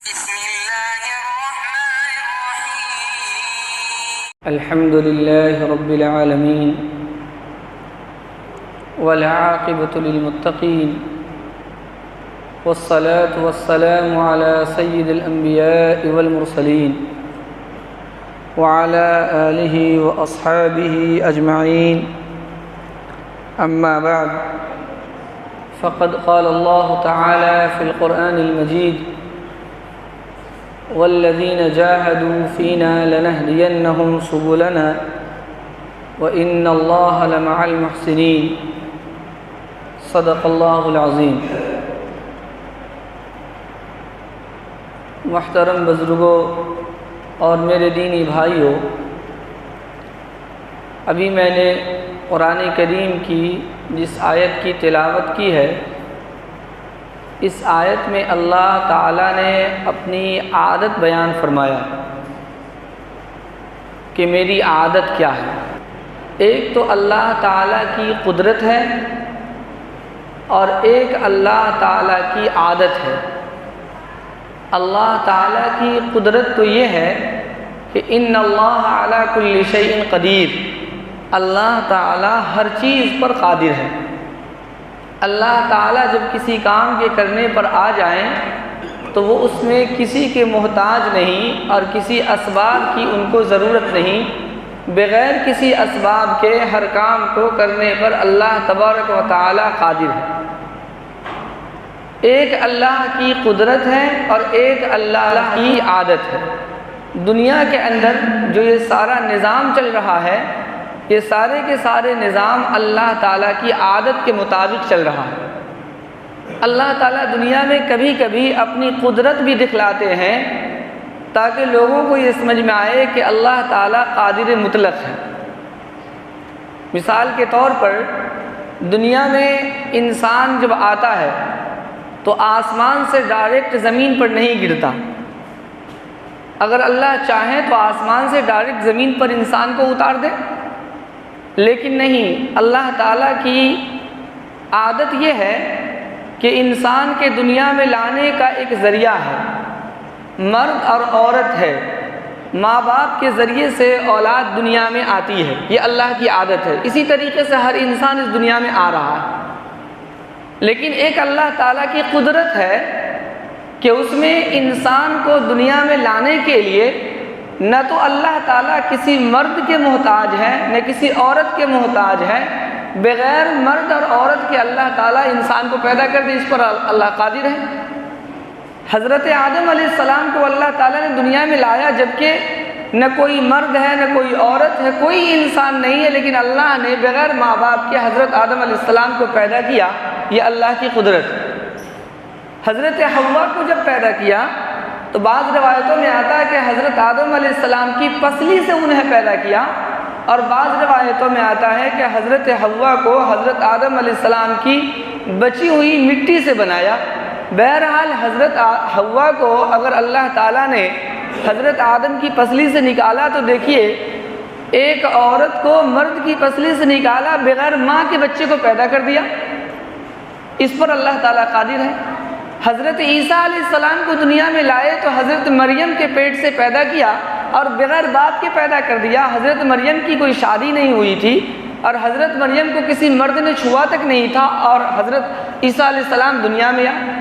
بسم الله الرحمن الرحيم الحمد لله رب العالمين والعاقبة للمتقين والصلاة والسلام على سيد الأنبياء والمرسلين وعلى آله وأصحابه أجمعين أما بعد فقد قال الله تعالى في القرآن المجيد والذين جاهدوا فينا لنهدينهم سبلنا وإن الله لمع المحسنين صدق الله العظيم۔ محترم بزرگوں اور میرے دینی بھائیوں، ابھی میں نے قرآن کریم کی جس آیت کی تلاوت کی ہے، اس آیت میں اللہ تعالیٰ نے اپنی عادت بیان فرمایا کہ میری عادت کیا ہے۔ ایک تو اللہ تعالیٰ کی قدرت ہے اور ایک اللہ تعالیٰ کی عادت ہے۔ اللہ تعالیٰ کی قدرت تو یہ ہے کہ ان اللہ علی کل شیء قدیر، اللہ تعالیٰ ہر چیز پر قادر ہے۔ اللہ تعالیٰ جب کسی کام کے کرنے پر آ جائیں تو وہ اس میں کسی کے محتاج نہیں اور کسی اسباب کی ان کو ضرورت نہیں، بغیر کسی اسباب کے ہر کام کو کرنے پر اللہ تبارک و تعالیٰ قادر ہے۔ ایک اللہ کی قدرت ہے اور ایک اللہ کی عادت ہے۔ دنیا کے اندر جو یہ سارا نظام چل رہا ہے، یہ سارے کے سارے نظام اللہ تعالیٰ کی عادت کے مطابق چل رہا ہے۔ اللہ تعالیٰ دنیا میں کبھی کبھی اپنی قدرت بھی دکھلاتے ہیں تاکہ لوگوں کو یہ سمجھ میں آئے کہ اللہ تعالیٰ قادر مطلق ہے۔ مثال کے طور پر دنیا میں انسان جب آتا ہے تو آسمان سے ڈائریکٹ زمین پر نہیں گرتا۔ اگر اللہ چاہے تو آسمان سے ڈائریکٹ زمین پر انسان کو اتار دے، لیکن نہیں، اللہ تعالیٰ کی عادت یہ ہے کہ انسان کے دنیا میں لانے کا ایک ذریعہ ہے، مرد اور عورت ہے، ماں باپ کے ذریعے سے اولاد دنیا میں آتی ہے، یہ اللہ کی عادت ہے۔ اسی طریقے سے ہر انسان اس دنیا میں آ رہا ہے، لیکن ایک اللہ تعالیٰ کی قدرت ہے کہ اس میں انسان کو دنیا میں لانے کے لیے نہ تو اللہ تعالیٰ کسی مرد کے محتاج ہے نہ کسی عورت کے محتاج ہے، بغیر مرد اور عورت کے اللہ تعالیٰ انسان کو پیدا کر دے، اس پر اللہ قادر ہے۔ حضرت آدم علیہ السلام کو اللہ تعالیٰ نے دنیا میں لایا، جبکہ نہ کوئی مرد ہے نہ کوئی عورت ہے، کوئی انسان نہیں ہے، لیکن اللہ نے بغیر ماں باپ کے حضرت آدم علیہ السلام کو پیدا کیا، یہ اللہ کی قدرت۔ حضرت حوا کو جب پیدا کیا تو بعض روایتوں میں آتا ہے کہ حضرت آدم علیہ السلام کی پسلی سے انہیں پیدا کیا، اور بعض روایتوں میں آتا ہے کہ حضرت حوا کو حضرت آدم علیہ السلام کی بچی ہوئی مٹی سے بنایا۔ بہرحال حضرت حوا کو اگر اللہ تعالیٰ نے حضرت آدم کی پسلی سے نکالا تو دیکھیے، ایک عورت کو مرد کی پسلی سے نکالا، بغیر ماں کے بچے کو پیدا کر دیا، اس پر اللہ تعالیٰ قادر ہے۔ حضرت عیسیٰ علیہ السلام کو دنیا میں لائے تو حضرت مریم کے پیٹ سے پیدا کیا اور بغیر باپ کے پیدا کر دیا۔ حضرت مریم کی کوئی شادی نہیں ہوئی تھی اور حضرت مریم کو کسی مرد نے چھوا تک نہیں تھا، اور حضرت عیسیٰ علیہ السلام دنیا میں آئے۔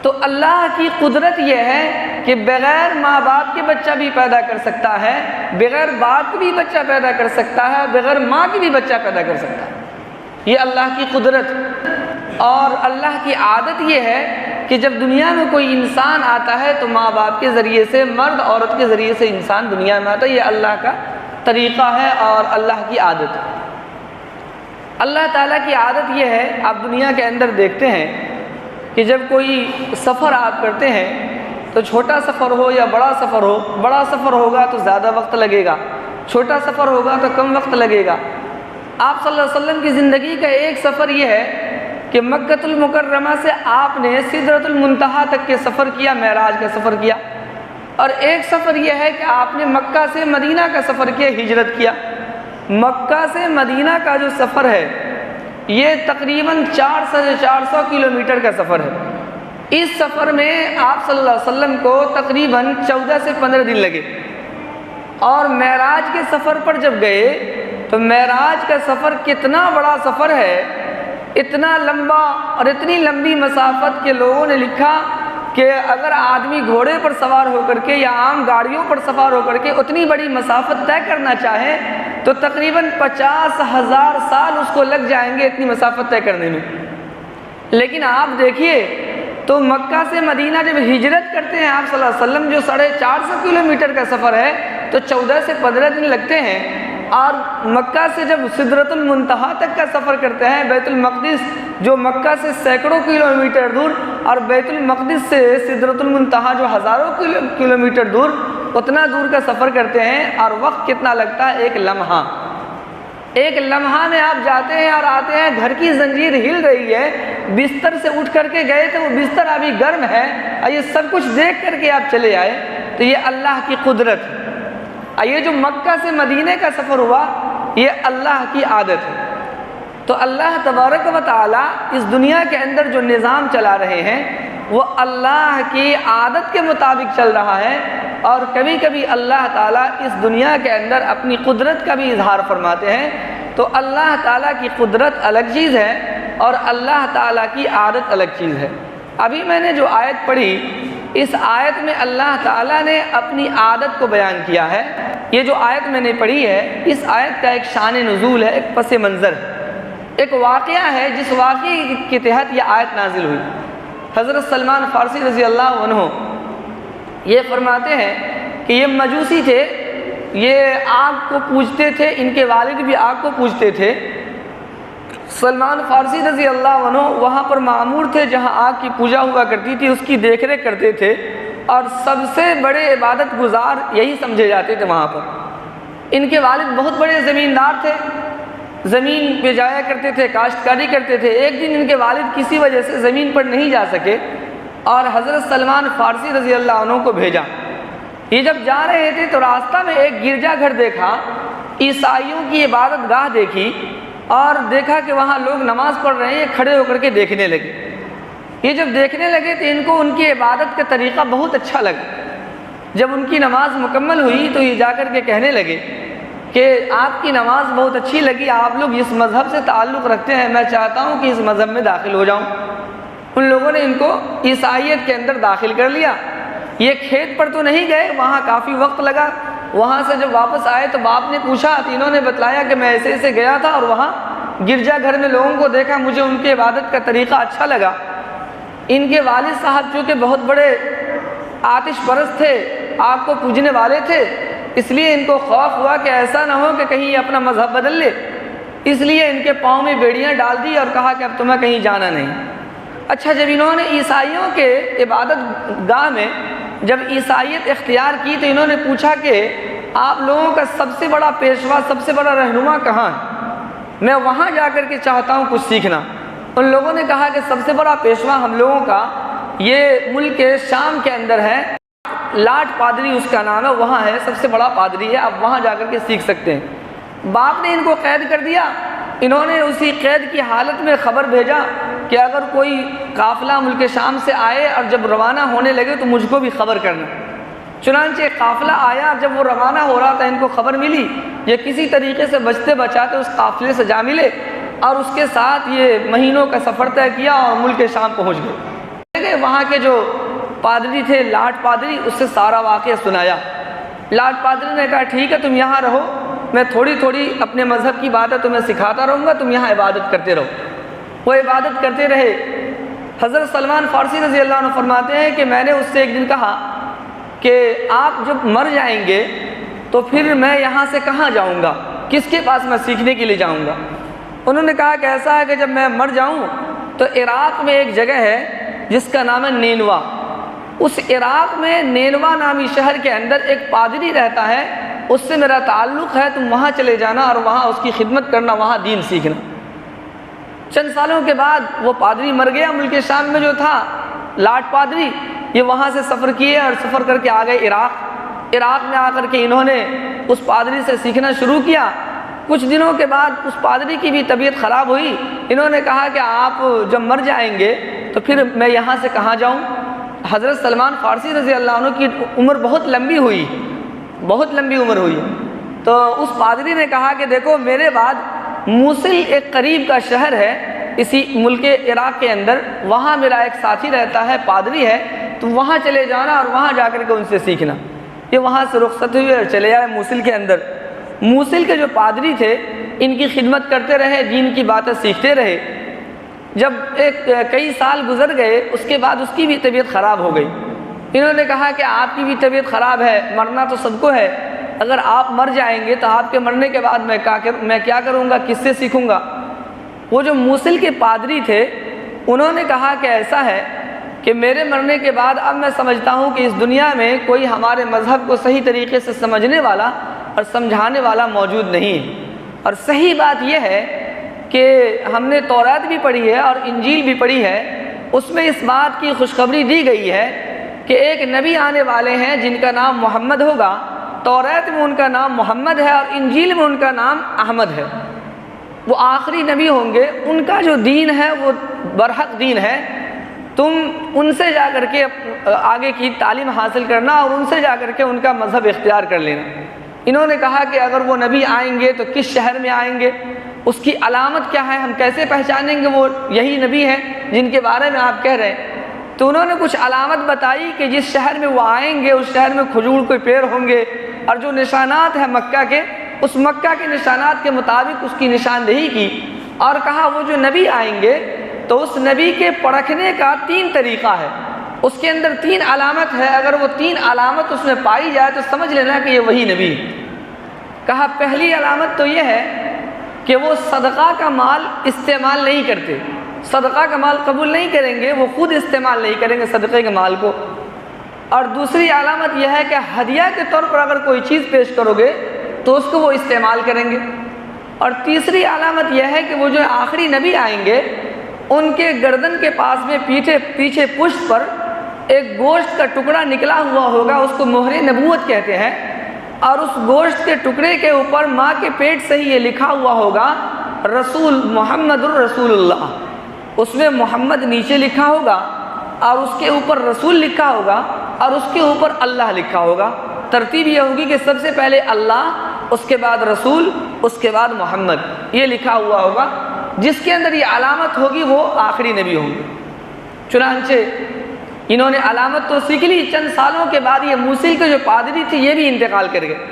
تو اللہ کی قدرت یہ ہے کہ بغیر ماں باپ کے بچہ بھی پیدا کر سکتا ہے، بغیر باپ کے بھی بچہ پیدا کر سکتا ہے، بغیر ماں کے بھی بچہ پیدا کر سکتا ہے، یہ اللہ کی قدرت۔ اور اللہ کی عادت یہ ہے کہ جب دنیا میں کوئی انسان آتا ہے تو ماں باپ کے ذریعے سے، مرد عورت کے ذریعے سے انسان دنیا میں آتا ہے، یہ اللہ کا طریقہ ہے اور اللہ کی عادت ہے۔ اللہ تعالیٰ کی عادت یہ ہے، آپ دنیا کے اندر دیکھتے ہیں کہ جب کوئی سفر آپ کرتے ہیں تو چھوٹا سفر ہو یا بڑا سفر ہو، بڑا سفر ہوگا تو زیادہ وقت لگے گا، چھوٹا سفر ہوگا تو کم وقت لگے گا۔ آپ صلی اللہ علیہ وسلم کی زندگی کا ایک سفر یہ ہے کہ مکۃ المکرمہ سے آپ نے سدرۃ المنتہا تک کے سفر کیا، معراج کا سفر کیا، اور ایک سفر یہ ہے کہ آپ نے مکہ سے مدینہ کا سفر کیا، ہجرت کیا۔ مکہ سے مدینہ کا جو سفر ہے یہ تقریباً 400 کلومیٹر کا سفر ہے۔ اس سفر میں آپ صلی اللہ علیہ وسلم کو تقریباً 14 سے 15 دن لگے، اور معراج کے سفر پر جب گئے تو معراج کا سفر کتنا بڑا سفر ہے، اتنا لمبا اور اتنی لمبی مسافت کے لوگوں نے لکھا کہ اگر آدمی گھوڑے پر سوار ہو کر کے یا عام گاڑیوں پر سوار ہو کر کے اتنی بڑی مسافت طے کرنا چاہے تو تقریباً 50,000 سال اس کو لگ جائیں گے اتنی مسافت طے کرنے میں۔ لیکن آپ دیکھیے تو مکہ سے مدینہ جب ہجرت کرتے ہیں آپ صلی اللہ علیہ وسلم، جو 450 کلومیٹر کا سفر ہے، تو 14 سے 15 دن لگتے ہیں، اور مکہ سے جب سدرۃ المنتہا تک کا سفر کرتے ہیں، بیت المقدس جو مکہ سے سینکڑوں کلومیٹر دور، اور بیت المقدس سے سدرۃ المنتہا جو ہزاروں کلومیٹر دور، اتنا دور کا سفر کرتے ہیں، اور وقت کتنا لگتا ہے؟ ایک لمحہ میں آپ جاتے ہیں اور آتے ہیں، گھر کی زنجیر ہل رہی ہے، بستر سے اٹھ کر کے گئے تو وہ بستر ابھی گرم ہے، اور یہ سب کچھ دیکھ کر کے آپ چلے آئے، تو یہ اللہ کی قدرت ہے۔ یہ جو مکہ سے مدینہ کا سفر ہوا، یہ اللہ کی عادت ہے۔ تو اللہ تبارک و تعالی اس دنیا کے اندر جو نظام چلا رہے ہیں وہ اللہ کی عادت کے مطابق چل رہا ہے، اور کبھی کبھی اللہ تعالیٰ اس دنیا کے اندر اپنی قدرت کا بھی اظہار فرماتے ہیں۔ تو اللہ تعالیٰ کی قدرت الگ چیز ہے اور اللہ تعالیٰ کی عادت الگ چیز ہے۔ ابھی میں نے جو آیت پڑھی، اس آیت میں اللہ تعالیٰ نے اپنی عادت کو بیان کیا ہے۔ یہ جو آیت میں نے پڑھی ہے، اس آیت کا ایک شان نزول ہے، ایک پس منظر ہے، ایک واقعہ ہے جس واقعے کے تحت یہ آیت نازل ہوئی۔ حضرت سلمان فارسی رضی اللہ عنہ یہ فرماتے ہیں کہ یہ مجوسی تھے، یہ آگ کو پوجتے تھے، ان کے والد بھی آگ کو پوجتے تھے۔ سلمان فارسی رضی اللہ عنہ وہاں پر معمور تھے جہاں آگ کی پوجا ہوا کرتی تھی، اس کی دیکھ ریکھ کرتے تھے، اور سب سے بڑے عبادت گزار یہی سمجھے جاتے تھے وہاں پر۔ ان کے والد بہت بڑے زمیندار تھے، زمین پہ جایا کرتے تھے، کاشتکاری کرتے تھے۔ ایک دن ان کے والد کسی وجہ سے زمین پر نہیں جا سکے، اور حضرت سلمان فارسی رضی اللہ عنہ کو بھیجا۔ یہ جب جا رہے تھے تو راستہ میں ایک گرجا گھر دیکھا، عیسائیوں کی عبادت گاہ دیکھی، اور دیکھا کہ وہاں لوگ نماز پڑھ رہے ہیں، یہ کھڑے ہو کر کے دیکھنے لگے۔ یہ جب دیکھنے لگے تو ان کو ان کی عبادت کا طریقہ بہت اچھا لگا۔ جب ان کی نماز مکمل ہوئی تو یہ جا کر کے کہنے لگے کہ آپ کی نماز بہت اچھی لگی، آپ لوگ اس مذہب سے تعلق رکھتے ہیں، میں چاہتا ہوں کہ اس مذہب میں داخل ہو جاؤں۔ ان لوگوں نے ان کو عیسائیت کے اندر داخل کر لیا۔ یہ کھیت پر تو نہیں گئے، وہاں کافی وقت لگا۔ وہاں سے جب واپس آئے تو باپ نے پوچھا، تینوں نے بتلایا کہ میں ایسے ایسے گیا تھا اور وہاں گرجا گھر میں لوگوں کو دیکھا، مجھے ان کی عبادت کا طریقہ اچھا لگا۔ ان کے والد صاحب چونکہ بہت بڑے آتش پرست تھے، آگ کو پوجنے والے تھے، اس لیے ان کو خوف ہوا کہ ایسا نہ ہو کہ کہیں یہ اپنا مذہب بدل لے، اس لیے ان کے پاؤں میں بیڑیاں ڈال دی اور کہا کہ اب تمہیں کہیں جانا نہیں۔ اچھا، جب انہوں نے عیسائیوں کے عبادت گاہ میں جب عیسائیت اختیار کی تو انہوں نے پوچھا کہ آپ لوگوں کا سب سے بڑا پیشوا، سب سے بڑا رہنما کہاں ہے؟ میں وہاں جا کر کے چاہتا ہوں کچھ سیکھنا۔ ان لوگوں نے کہا کہ سب سے بڑا پیشوا ہم لوگوں کا یہ ملک کے شام کے اندر ہے، لاٹ پادری اس کا نام ہے، وہاں ہے، سب سے بڑا پادری ہے، آپ وہاں جا کر کے سیکھ سکتے ہیں۔ باپ نے ان کو قید کر دیا۔ انہوں نے اسی قید کی حالت میں خبر بھیجا کہ اگر کوئی قافلہ ملک شام سے آئے اور جب روانہ ہونے لگے تو مجھ کو بھی خبر کرنا۔ چنانچہ قافلہ آیا، جب وہ روانہ ہو رہا تھا ان کو خبر ملی، یہ کسی طریقے سے بچتے بچاتے اس قافلے سے جا ملے، اور اس کے ساتھ یہ مہینوں کا سفر طے کیا اور ملک شام پہنچ گئے۔ وہاں کے جو پادری تھے، لاٹ پادری، اس سے سارا واقعہ سنایا۔ لاٹ پادری نے کہا ٹھیک ہے، تم یہاں رہو، میں تھوڑی تھوڑی اپنے مذہب کی باتیں تمہیں سکھاتا رہوں گا، تم یہاں عبادت کرتے رہو۔ وہ عبادت کرتے رہے۔ حضرت سلمان فارسی رضی اللہ عنہ فرماتے ہیں کہ میں نے اس سے ایک دن کہا کہ آپ جب مر جائیں گے تو پھر میں یہاں سے کہاں جاؤں گا، کس کے پاس میں سیکھنے کے لیے جاؤں گا؟ انہوں نے کہا کہ ایسا ہے کہ جب میں مر جاؤں تو عراق میں ایک جگہ ہے جس کا نام ہے نینوا، اس عراق میں نینوا نامی شہر کے اندر ایک پادری رہتا ہے، اس سے میرا تعلق ہے، تم وہاں چلے جانا اور وہاں اس کی خدمت کرنا، وہاں دین سیکھنا۔ چند سالوں کے بعد وہ پادری مر گیا، ملک شام میں جو تھا لاٹ پادری، یہ وہاں سے سفر کیے اور سفر کر کے آ گئے عراق میں آ کر کے انہوں نے اس پادری سے سیکھنا شروع کیا۔ کچھ دنوں کے بعد اس پادری کی بھی طبیعت خراب ہوئی۔ انہوں نے کہا کہ آپ جب مر جائیں گے تو پھر میں یہاں سے کہاں جاؤں؟ حضرت سلمان فارسی رضی اللہ عنہ کی عمر بہت لمبی ہوئی، بہت لمبی عمر ہوئی، تو اس پادری نے کہا کہ دیکھو میرے بعد موصل ایک قریب کا شہر ہے اسی ملک عراق کے اندر، وہاں میرا ایک ساتھی رہتا ہے، پادری ہے، تو وہاں چلے جانا اور وہاں جا کر کے ان سے سیکھنا۔ یہ وہاں سے رخصت ہوئے اور چلے آئے موصل کے اندر۔ موصل کے جو پادری تھے ان کی خدمت کرتے رہے، دین کی باتیں سیکھتے رہے۔ جب کئی سال گزر گئے، اس کے بعد اس کی بھی طبیعت خراب ہو گئی۔ انہوں نے کہا کہ آپ کی بھی طبیعت خراب ہے، مرنا تو سب کو ہے، اگر آپ مر جائیں گے تو آپ کے مرنے کے بعد میں کیا کروں گا، کس سے سیکھوں گا؟ وہ جو موصل کے پادری تھے انہوں نے کہا کہ ایسا ہے کہ میرے مرنے کے بعد اب میں سمجھتا ہوں کہ اس دنیا میں کوئی ہمارے مذہب کو صحیح طریقے سے سمجھنے والا اور سمجھانے والا موجود نہیں ہے۔ اور صحیح بات یہ ہے کہ ہم نے تورات بھی پڑھی ہے اور انجیل بھی پڑھی ہے، اس میں اس بات کی خوشخبری دی گئی ہے کہ ایک نبی آنے والے ہیں جن کا نام محمد ہوگا۔ تورات میں ان کا نام محمد ہے اور انجیل میں ان کا نام احمد ہے۔ وہ آخری نبی ہوں گے، ان کا جو دین ہے وہ برحق دین ہے، تم ان سے جا کر کے آگے کی تعلیم حاصل کرنا اور ان سے جا کر کے ان کا مذہب اختیار کر لینا۔ انہوں نے کہا کہ اگر وہ نبی آئیں گے تو کس شہر میں آئیں گے، اس کی علامت کیا ہے، ہم کیسے پہچانیں گے وہ یہی نبی ہیں جن کے بارے میں آپ کہہ رہے ہیں؟ تو انہوں نے کچھ علامت بتائی کہ جس شہر میں وہ آئیں گے اس شہر میں کھجور کے پیڑ ہوں گے، اور جو نشانات ہیں مکہ کے، اس مکہ کے نشانات کے مطابق اس کی نشاندہی کی، اور کہا وہ جو نبی آئیں گے تو اس نبی کے پرکھنے کا 3 طریقہ ہے، اس کے اندر 3 علامت ہے، اگر وہ 3 علامت اس میں پائی جائے تو سمجھ لینا کہ یہ وہی نبی ہے۔ کہا پہلی علامت تو یہ ہے کہ وہ صدقہ کا مال استعمال نہیں کرتے، صدقہ کا مال قبول نہیں کریں گے، وہ خود استعمال نہیں کریں گے صدقے کے مال کو۔ اور دوسری علامت یہ ہے کہ ہدیہ کے طور پر اگر کوئی چیز پیش کرو گے تو اس کو وہ استعمال کریں گے۔ اور تیسری علامت یہ ہے کہ وہ جو آخری نبی آئیں گے ان کے گردن کے پاس میں پیچھے پشت پر ایک گوشت کا ٹکڑا نکلا ہوا ہوگا، اس کو مہر نبوت کہتے ہیں، اور اس گوشت کے ٹکڑے کے اوپر ماں کے پیٹ سے ہی یہ لکھا ہوا ہوگا رسول محمد الرسول اللہ، اس میں محمد نیچے لکھا ہوگا اور اس کے اوپر رسول لکھا ہوگا اور اس کے اوپر اللہ لکھا ہوگا۔ ترتیب یہ ہوگی کہ سب سے پہلے اللہ، اس کے بعد رسول، اس کے بعد محمد، یہ لکھا ہوا ہوگا۔ جس کے اندر یہ علامت ہوگی وہ آخری نبی ہوں گے۔ چنانچہ انہوں نے علامت تو سیکھ لی، چند سالوں کے بعد یہ موصل کے جو پادری تھے یہ بھی انتقال کر گئے۔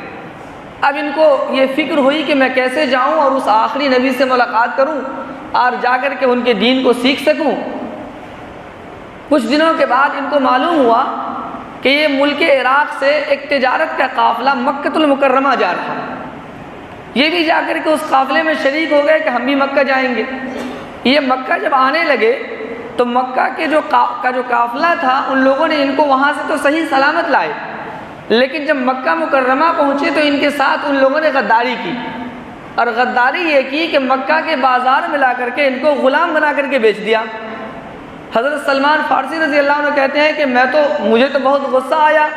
اب ان کو یہ فکر ہوئی کہ میں کیسے جاؤں اور اس آخری نبی سے ملاقات کروں اور جا کر کے ان کے دین کو سیکھ سکوں۔ کچھ دنوں کے بعد ان کو معلوم ہوا کہ یہ ملک عراق سے ایک تجارت کا قافلہ مکہ المکرمہ جا رہا ہے۔ یہ بھی جا کر کے اس قافلے میں شریک ہو گئے کہ ہم بھی مکہ جائیں گے۔ یہ مکہ جب آنے لگے تو مکہ کے جو قافلہ تھا ان لوگوں نے ان کو وہاں سے تو صحیح سلامت لائے، لیکن جب مکہ مکرمہ پہنچے تو ان کے ساتھ ان لوگوں نے غداری کی، اور غداری یہ کی کہ مکہ کے بازار میں لا کر کے ان کو غلام بنا کر کے بیچ دیا۔ حضرت سلمان فارسی رضی اللہ عنہ کہتے ہیں کہ مجھے تو بہت غصہ آیا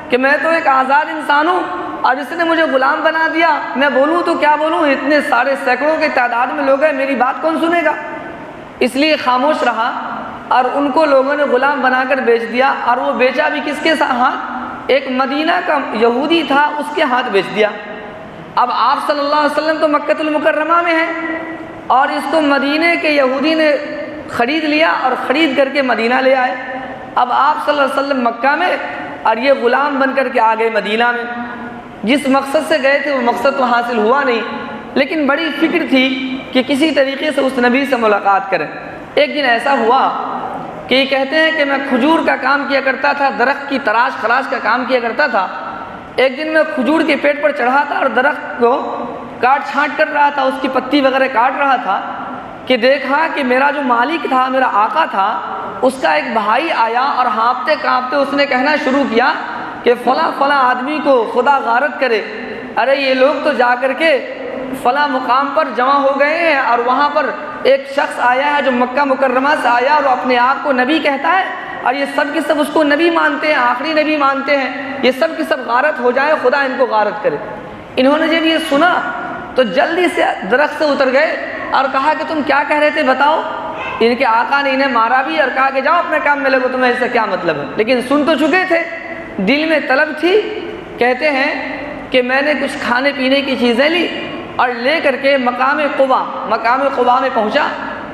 کہ میں تو ایک آزاد انسان ہوں اور اس نے مجھے غلام بنا دیا، میں بولوں تو کیا بولوں، اتنے سارے سینکڑوں کے تعداد میں لوگ ہیں، میری بات کون سنے گا؟ اس لیے خاموش رہا اور ان کو لوگوں نے غلام بنا کر بیچ دیا۔ اور وہ بیچا بھی کس کے ہاتھ؟ ایک مدینہ کا یہودی تھا، اس کے ہاتھ بیچ دیا۔ اب آپ صلی اللہ علیہ وسلم تو مکہ المکرمہ میں ہیں اور اس کو مدینے کے یہودی نے خرید لیا اور خرید کر کے مدینہ لے آئے۔ اب آپ صلی اللہ علیہ وسلم مکہ میں اور یہ غلام بن کر کے آ گئے مدینہ میں۔ جس مقصد سے گئے تھے وہ مقصد تو حاصل ہوا نہیں، لیکن بڑی فکر تھی کہ کسی طریقے سے اس نبی سے ملاقات کریں۔ ایک دن ایسا ہوا کہ یہ کہتے ہیں کہ میں کھجور کا کام کیا کرتا تھا، درخت کی تراش خراش کا کام کیا کرتا تھا۔ ایک دن میں کھجور کے پیڑ پر چڑھا تھا اور درخت کو کاٹ چھانٹ کر رہا تھا، اس کی پتی وغیرہ کاٹ رہا تھا کہ دیکھا کہ میرا جو مالک تھا، میرا آقا تھا، اس کا ایک بھائی آیا اور ہانپتے کانپتے اس نے کہنا شروع کیا کہ فلاں فلاں آدمی کو خدا غارت کرے، ارے یہ لوگ تو جا کر کے فلاں مقام پر جمع ہو گئے ہیں اور وہاں پر ایک شخص آیا ہے جو مکہ مکرمہ سے آیا اور اپنے آپ کو نبی کہتا ہے، اور یہ سب کے سب اس کو نبی مانتے ہیں، آخری نبی مانتے ہیں، یہ سب کے سب غارت ہو جائے، خدا ان کو غارت کرے۔ انہوں نے جب یہ سنا تو جلدی سے درخت سے اتر گئے اور کہا کہ تم کیا کہہ رہے تھے بتاؤ۔ ان کے آقا نے انہیں مارا بھی اور کہا کہ جاؤ اپنے کام میں لگو، تمہیں اس سے کیا مطلب ہے، لیکن سن تو چکے تھے، دل میں طلب تھی۔ کہتے ہیں کہ میں نے کچھ کھانے پینے کی چیزیں لی اور لے کر کے مقام قبا میں پہنچا،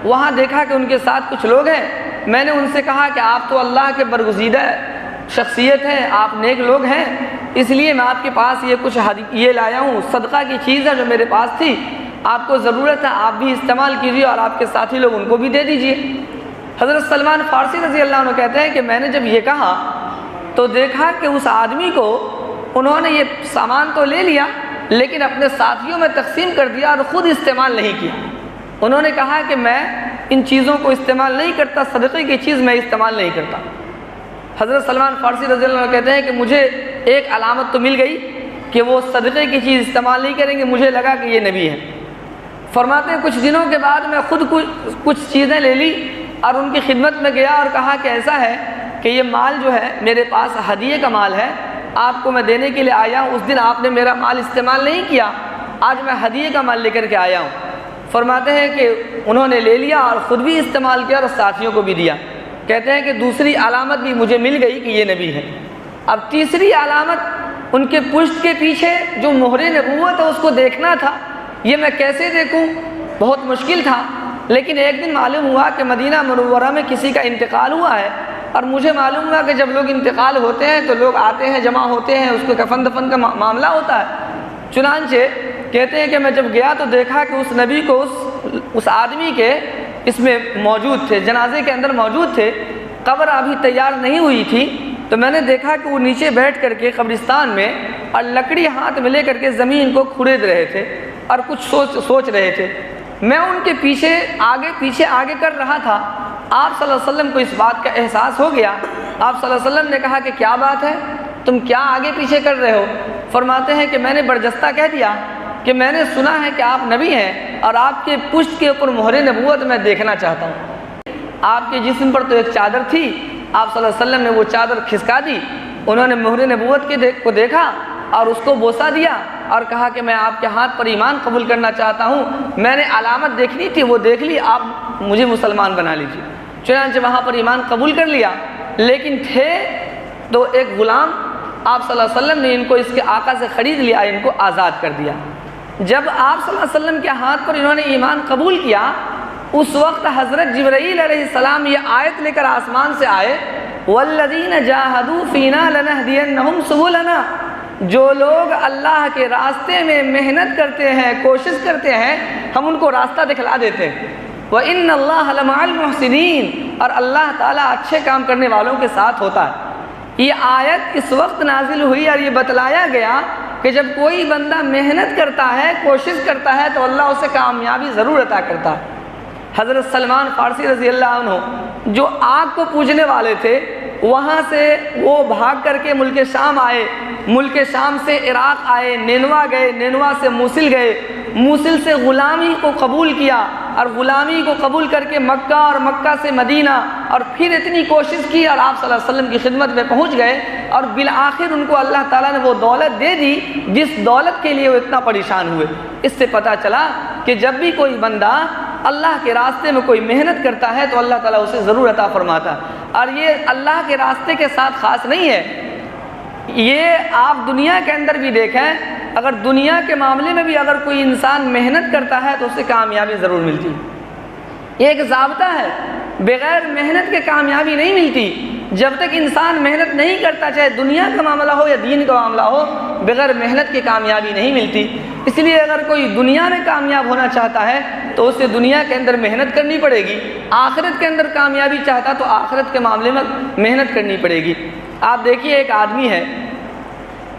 وہاں دیکھا کہ ان کے ساتھ کچھ لوگ ہیں۔ میں نے ان سے کہا کہ آپ تو اللہ کے برگزیدہ شخصیت ہیں، آپ نیک لوگ ہیں، اس لیے میں آپ کے پاس یہ کچھ یہ لایا ہوں، صدقہ کی چیز ہے جو میرے پاس تھی، آپ کو ضرورت ہے آپ بھی استعمال کیجیے اور آپ کے ساتھی لوگ ان کو بھی دے دیجیے۔ حضرت سلمان فارسی رضی اللہ عنہ کہتے ہیں کہ میں نے جب یہ کہا تو دیکھا کہ اس آدمی کو انہوں نے یہ سامان تو لے لیا لیکن اپنے ساتھیوں میں تقسیم کر دیا اور خود استعمال نہیں کیا۔ انہوں نے کہا کہ میں ان چیزوں کو استعمال نہیں کرتا، صدقے کی چیز میں استعمال نہیں کرتا۔ حضرت سلمان فارسی رضی اللہ عنہ کہتے ہیں کہ مجھے ایک علامت تو مل گئی کہ وہ صدقے کی چیز استعمال نہیں کریں گے، مجھے لگا کہ یہ نبی ہے۔ فرماتے ہیں کچھ دنوں کے بعد میں خود کچھ چیزیں لے لی اور ان کی خدمت میں گیا اور کہا کہ ایسا ہے کہ یہ مال جو ہے میرے پاس ہدیے کا مال ہے، آپ کو میں دینے کے لیے آیا ہوں، اس دن آپ نے میرا مال استعمال نہیں کیا، آج میں ہدیے کا مال لے کر کے آیا ہوں۔ فرماتے ہیں کہ انہوں نے لے لیا اور خود بھی استعمال کیا اور ساتھیوں کو بھی دیا۔ کہتے ہیں کہ دوسری علامت بھی مجھے مل گئی کہ یہ نبی ہے۔ اب تیسری علامت ان کے پشت کے پیچھے جو مہر نبوت ہے اس کو دیکھنا تھا، یہ میں کیسے دیکھوں، بہت مشکل تھا۔ لیکن ایک دن معلوم ہوا کہ مدینہ منورہ میں کسی کا انتقال ہوا ہے، اور مجھے معلوم ہوا کہ جب لوگ انتقال ہوتے ہیں تو لوگ آتے ہیں، جمع ہوتے ہیں، اس کو کفن دفن کا معاملہ ہوتا ہے۔ چنانچہ کہتے ہیں کہ میں جب گیا تو دیکھا کہ اس نبی کو اس آدمی کے اس میں موجود تھے، جنازے کے اندر موجود تھے، قبر ابھی تیار نہیں ہوئی تھی، تو میں نے دیکھا کہ وہ نیچے بیٹھ کر کے قبرستان میں اور لکڑی ہاتھ میں لے کر کے زمین کو کھرید رہے تھے اور کچھ سوچ رہے تھے۔ میں ان کے پیچھے آگے کر رہا تھا۔ آپ صلی اللہ علیہ وسلم کو اس بات کا احساس ہو گیا۔ آپ صلی اللہ علیہ وسلم نے کہا کہ کیا بات ہے، تم کیا آگے پیچھے کر رہے ہو؟ فرماتے ہیں کہ میں نے برجستہ کہہ دیا کہ میں نے سنا ہے کہ آپ نبی ہیں اور آپ کے پشت کے اوپر مہر نبوت میں دیکھنا چاہتا ہوں۔ آپ کے جسم پر تو ایک چادر تھی، آپ صلی اللہ علیہ وسلم نے وہ چادر کھسکا دی، انہوں نے مہر نبوت کو دیکھا اور اس کو بوسہ دیا اور کہا کہ میں آپ کے ہاتھ پر ایمان قبول کرنا چاہتا ہوں، میں نے علامت دیکھنی تھی وہ دیکھ لی، آپ مجھے مسلمان بنا لیجیے۔ چنانچہ وہاں پر ایمان قبول کر لیا، لیکن تھے تو ایک غلام، آپ صلی اللہ علیہ وسلم نے ان کو اس کے آقا سے خرید لیا، ان کو آزاد کر دیا۔ جب آپ صلی اللہ علیہ وسلم کے ہاتھ پر انہوں نے ایمان قبول کیا، اس وقت حضرت جبرائیل علیہ السلام یہ آیت لے کر آسمان سے آئے، وَالَّذِينَ جَاهَدُوا فِينَا لَنَهْدِيَنَّهُمْ سُبُلَنَا، جو لوگ اللہ کے راستے میں محنت کرتے ہیں، کوشش کرتے ہیں، ہم ان کو راستہ دکھلا دیتے ہیں۔ وَإِنَّ اللَّهَ لَمَعَ الْمُحْسِنِينَ، اور اللہ تعالیٰ اچھے کام کرنے والوں کے ساتھ ہوتا ہے۔ یہ آیت اس وقت نازل ہوئی اور یہ بتلایا گیا کہ جب کوئی بندہ محنت کرتا ہے، کوشش کرتا ہے تو اللہ اسے کامیابی ضرور عطا کرتا ہے۔ حضرت سلمان فارسی رضی اللہ عنہ جو آگ کو پوجنے والے تھے، وہاں سے وہ بھاگ کر کے ملک شام آئے، ملک شام سے عراق آئے، نینوا گئے، نینوا سے موصل گئے، موصل سے غلامی کو قبول کیا اور غلامی کو قبول کر کے مکہ اور مکہ سے مدینہ، اور پھر اتنی کوشش کی اور آپ صلی اللہ علیہ وسلم کی خدمت میں پہنچ گئے، اور بالآخر ان کو اللہ تعالیٰ نے وہ دولت دے دی جس دولت کے لیے وہ اتنا پریشان ہوئے۔ اس سے پتہ چلا کہ جب بھی کوئی بندہ اللہ کے راستے میں کوئی محنت کرتا ہے تو اللہ تعالیٰ اسے ضرور عطا فرماتا ہے۔ اور یہ اللہ کے راستے کے ساتھ خاص نہیں ہے، یہ آپ دنیا کے اندر بھی دیکھیں، اگر دنیا کے معاملے میں بھی اگر کوئی انسان محنت کرتا ہے تو اسے کامیابی ضرور ملتی ہے۔ یہ ایک ضابطہ ہے، بغیر محنت کے کامیابی نہیں ملتی۔ جب تک انسان محنت نہیں کرتا، چاہے دنیا کا معاملہ ہو یا دین کا معاملہ ہو، بغیر محنت کی کامیابی نہیں ملتی۔ اس لیے اگر کوئی دنیا میں کامیاب ہونا چاہتا ہے تو اسے دنیا کے اندر محنت کرنی پڑے گی، آخرت کے اندر کامیابی چاہتا تو آخرت کے معاملے میں محنت کرنی پڑے گی۔ آپ دیکھیے ایک آدمی ہے،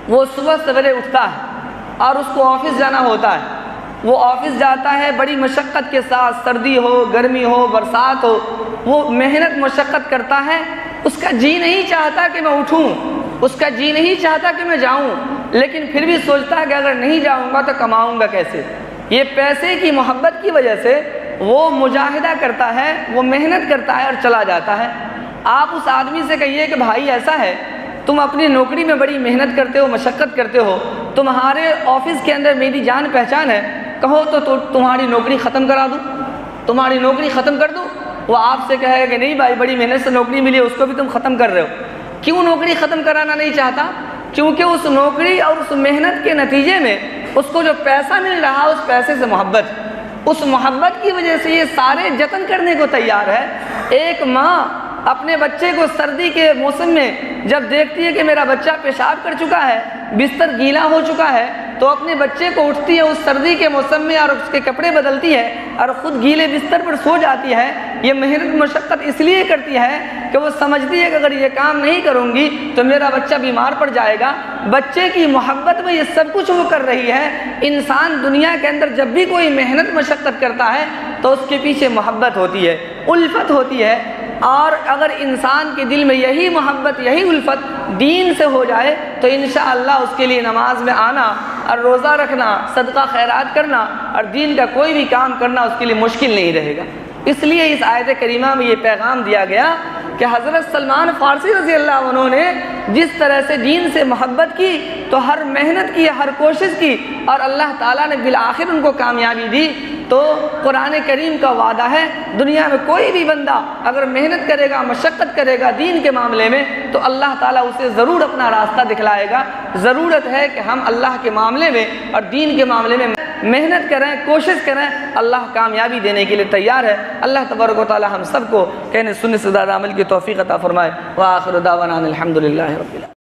وہ صبح سویرے اٹھتا ہے اور اس کو آفس جانا ہوتا ہے، وہ آفس جاتا ہے بڑی مشقت کے ساتھ، سردی ہو، گرمی ہو، برسات ہو، وہ محنت مشقت کرتا ہے، اس کا جی نہیں چاہتا کہ میں اٹھوں، اس کا جی نہیں چاہتا کہ میں جاؤں، لیکن پھر بھی سوچتا ہے کہ اگر نہیں جاؤں گا تو کماؤں گا کیسے۔ یہ پیسے کی محبت کی وجہ سے وہ مجاہدہ کرتا ہے، وہ محنت کرتا ہے اور چلا جاتا ہے۔ آپ اس آدمی سے کہیے کہ بھائی ایسا ہے، تم اپنی نوکری میں بڑی محنت کرتے ہو، مشقت کرتے ہو، تمہارے آفس کے اندر میری جان پہچان ہے، کہو تو تمہاری نوکری ختم کرا دوں، تمہاری نوکری ختم کر دوں۔ وہ آپ سے کہے گا کہ نہیں بھائی بڑی محنت سے نوکری ملی ہے، اس کو بھی تم ختم کر رہے ہو۔ کیوں نوکری ختم کرانا نہیں چاہتا؟ کیونکہ اس نوکری اور اس محنت کے نتیجے میں اس کو جو پیسہ مل رہا اس پیسے سے محبت، اس محبت کی وجہ سے یہ سارے جتن کرنے کو تیار ہے۔ ایک ماں اپنے بچے کو سردی کے موسم میں جب دیکھتی ہے کہ میرا بچہ پیشاب کر چکا ہے، بستر گیلا ہو چکا ہے، تو اپنے بچے کو اٹھتی ہے اس سردی کے موسم میں اور اس کے کپڑے بدلتی ہے اور خود گیلے بستر پر سو جاتی ہے۔ یہ محنت مشقت اس لیے کرتی ہے کہ وہ سمجھتی ہے کہ اگر یہ کام نہیں کروں گی تو میرا بچہ بیمار پڑ جائے گا۔ بچے کی محبت میں یہ سب کچھ وہ کر رہی ہے۔ انسان دنیا کے اندر جب بھی کوئی محنت مشقت کرتا ہے تو اس کے پیچھے محبت ہوتی ہے، الفت ہوتی ہے۔ اور اگر انسان کے دل میں یہی محبت، یہی الفت دین سے ہو جائے تو انشاءاللہ اس کے لیے نماز میں آنا اور روزہ رکھنا، صدقہ خیرات کرنا اور دین کا کوئی بھی کام کرنا اس کے لیے مشکل نہیں رہے گا۔ اس لیے اس آیت کریمہ میں یہ پیغام دیا گیا کہ حضرت سلمان فارسی رضی اللہ عنہ نے جس طرح سے دین سے محبت کی تو ہر محنت کی، ہر کوشش کی اور اللہ تعالیٰ نے بالآخر ان کو کامیابی دی۔ تو قرآن کریم کا وعدہ ہے دنیا میں کوئی بھی بندہ اگر محنت کرے گا، مشقت کرے گا دین کے معاملے میں تو اللہ تعالیٰ اسے ضرور اپنا راستہ دکھلائے گا۔ ضرورت ہے کہ ہم اللہ کے معاملے میں اور دین کے معاملے میں محنت کریں، کوشش کریں، اللہ کامیابی دینے کے لیے تیار ہے۔ اللہ تبارک و تعالیٰ ہم سب کو کہنے سننے سے زیادہ عمل کی توفیق عطا فرمائے۔ وآخر دعوانا الحمدللہ رب العالمین۔